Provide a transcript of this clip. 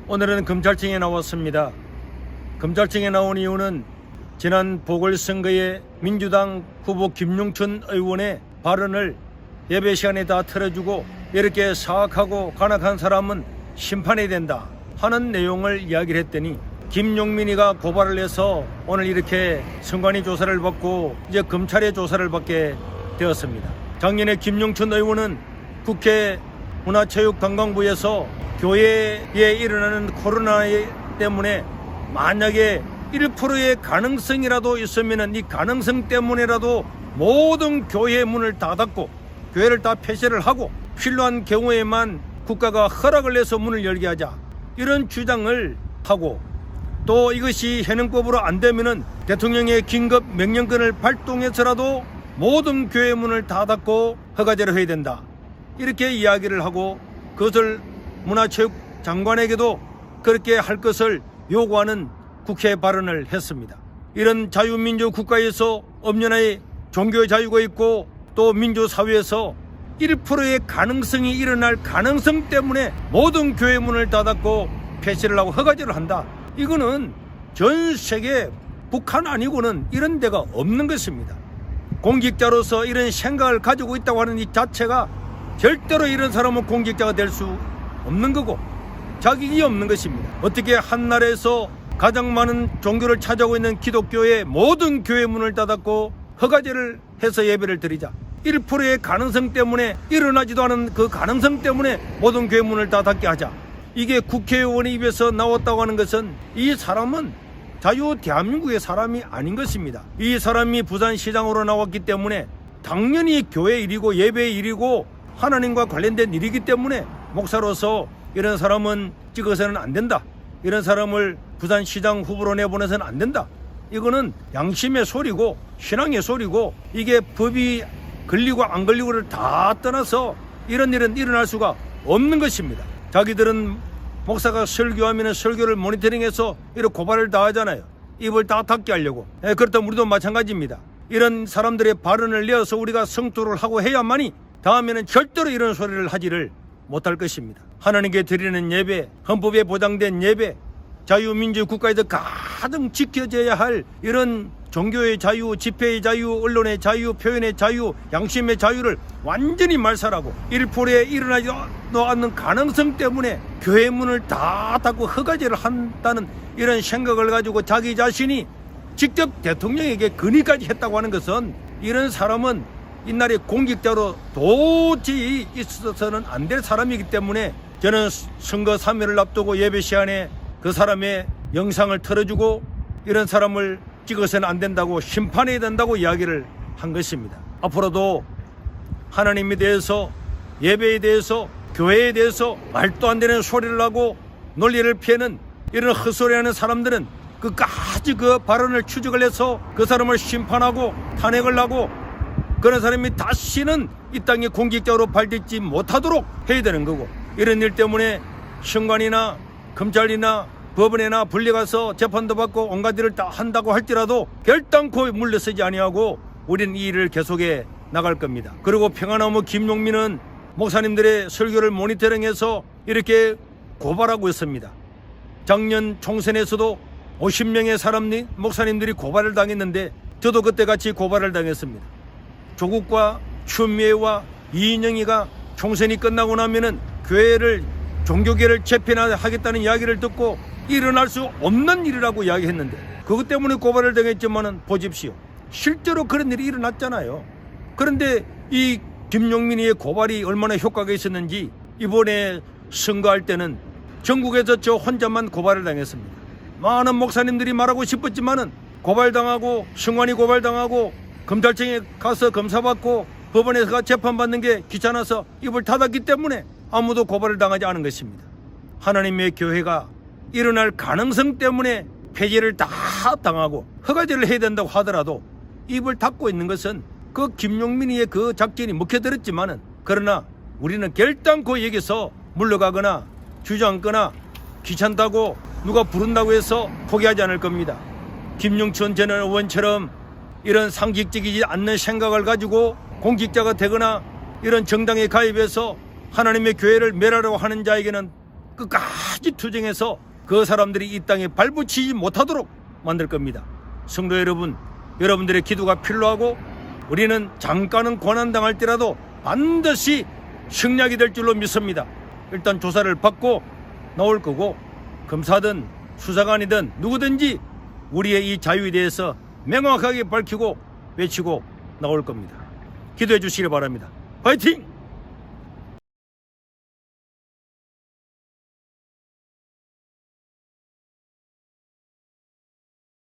오늘은 검찰청에 나왔습니다. 검찰청에 나온 이유는 지난 보궐선거에 민주당 후보 김용춘 의원의 발언을 예배 시간에 다 틀어주고 이렇게 사악하고 간악한 사람은 심판해야 된다 하는 내용을 이야기를 했더니 김용민이가 고발을 해서 오늘 이렇게 선관위 조사를 받고 이제 검찰의 조사를 받게 되었습니다. 작년에 김용춘 의원은 국회 문화체육관광부에서 교회에 일어나는 코로나 때문에 만약에 1%의 가능성이라도 있으면 이 가능성 때문에라도 모든 교회 문을 다 닫고 교회를 다 폐쇄를 하고 필요한 경우에만 국가가 허락을 해서 문을 열게 하자 이런 주장을 하고 또 이것이 현행법으로 안 되면은 대통령의 긴급 명령권을 발동해서라도 모든 교회 문을 다 닫고 허가제를 해야 된다 이렇게 이야기를 하고 그것을 문화체육 장관에게도 그렇게 할 것을 요구하는 국회 발언을 했습니다. 이런 자유민주 국가에서 엄연하게 종교의 자유가 있고 또 민주사회에서 1%의 가능성이 일어날 가능성 때문에 모든 교회 문을 닫았고 폐쇄를 하고 허가제를 한다. 이거는 전 세계 북한 아니고는 이런 데가 없는 것입니다. 공직자로서 이런 생각을 가지고 있다고 하는 이 자체가 절대로 이런 사람은 공직자가 될 수 없는 거고 자격이 없는 것입니다. 어떻게 한 나라에서 가장 많은 종교를 차지하고 있는 기독교의 모든 교회 문을 닫았고 허가제를 해서 예배를 드리자 1%의 가능성 때문에 일어나지도 않은 그 가능성 때문에 모든 교회 문을 다 닫게 하자 이게 국회의원의 입에서 나왔다고 하는 것은 이 사람은 자유 대한민국의 사람이 아닌 것입니다. 이 사람이 부산시장으로 나왔기 때문에 당연히 교회 일이고 예배의 일이고 하나님과 관련된 일이기 때문에 목사로서 이런 사람은 찍어서는 안 된다. 이런 사람을 부산시장 후보로 내보내서는 안 된다. 이거는 양심의 소리고 신앙의 소리고 이게 법이 걸리고 안 걸리고를 다 떠나서 이런 일은 일어날 수가 없는 것입니다. 자기들은 목사가 설교하면 설교를 모니터링해서 이런 고발을 다 하잖아요. 입을 다 닫게 하려고. 그렇다면 우리도 마찬가지입니다. 이런 사람들의 발언을 내어서 우리가 성토를 하고 해야만이 다음에는 절대로 이런 소리를 하지를 못할 것입니다. 하나님께 드리는 예배, 헌법에 보장된 예배, 자유민주 국가에서 가장 지켜져야 할 이런 종교의 자유, 집회의 자유, 언론의 자유, 표현의 자유, 양심의 자유를 완전히 말살하고 1%에 일어나지 않는 가능성 때문에 교회 문을 다 닫고 허가제를 한다는 이런 생각을 가지고 자기 자신이 직접 대통령에게 건의까지 했다고 하는 것은 이런 사람은 이날의 공직자로 도저히 있어서는 안 될 사람이기 때문에 저는 선거 3일을 앞두고 예배 시간에 그 사람의 영상을 틀어주고 이런 사람을 찍어서는 안 된다고 심판해야 된다고 이야기를 한 것입니다. 앞으로도 하나님에 대해서 예배에 대해서 교회에 대해서 말도 안 되는 소리를 하고 논리를 피하는 이런 헛소리하는 사람들은 끝까지 그 발언을 추적을 해서 그 사람을 심판하고 탄핵을 하고 그런 사람이 다시는 이 땅에 공직자로 발딛지 못하도록 해야 되는 거고 이런 일 때문에 선관위나 검찰이나 법원에나 불려가서 재판도 받고 온갖 일을 다 한다고 할지라도 결단코 물러서지 아니하고 우리는 이 일을 계속해 나갈 겁니다. 그리고 평안나무 김용민은 목사님들의 설교를 모니터링해서 이렇게 고발하고 있습니다. 작년 총선에서도 50명의 목사님들이 고발을 당했는데 저도 그때 같이 고발을 당했습니다. 조국과 추미애와 이인영이가 총선이 끝나고 나면은 교회를 종교계를 재편하겠다는 이야기를 듣고 일어날 수 없는 일이라고 이야기했는데 그것 때문에 고발을 당했지만은 보십시오. 실제로 그런 일이 일어났잖아요. 그런데 이 김용민이의 고발이 얼마나 효과가 있었는지 이번에 선거할 때는 전국에서 저 혼자만 고발을 당했습니다. 많은 목사님들이 말하고 싶었지만은 고발당하고 선관위 고발당하고 검찰청에 가서 검사받고 법원에서 재판받는 게 귀찮아서 입을 닫았기 때문에 아무도 고발을 당하지 않은 것입니다. 하나님의 교회가 일어날 가능성 때문에 폐지를 다 당하고 허가제를 해야 된다고 하더라도 입을 닫고 있는 것은 그 김용민이의 그 작전이 먹혀들었지만은 그러나 우리는 결단코 여기서 물러가거나 주저앉거나 귀찮다고 누가 부른다고 해서 포기하지 않을 겁니다. 김용춘 전 의원처럼 이런 상식적이지 않는 생각을 가지고 공직자가 되거나 이런 정당에 가입해서 하나님의 교회를 멸하려고 하는 자에게는 끝까지 투쟁해서 그 사람들이 이 땅에 발붙이지 못하도록 만들 겁니다. 성도 여러분, 여러분들의 기도가 필요하고 우리는 잠깐은 고난당할 때라도 반드시 승리하게 될 줄로 믿습니다. 일단 조사를 받고 나올 거고 검사든 수사관이든 누구든지 우리의 이 자유에 대해서 명확하게 밝히고 외치고 나올 겁니다. 기도해 주시기 바랍니다. 파이팅!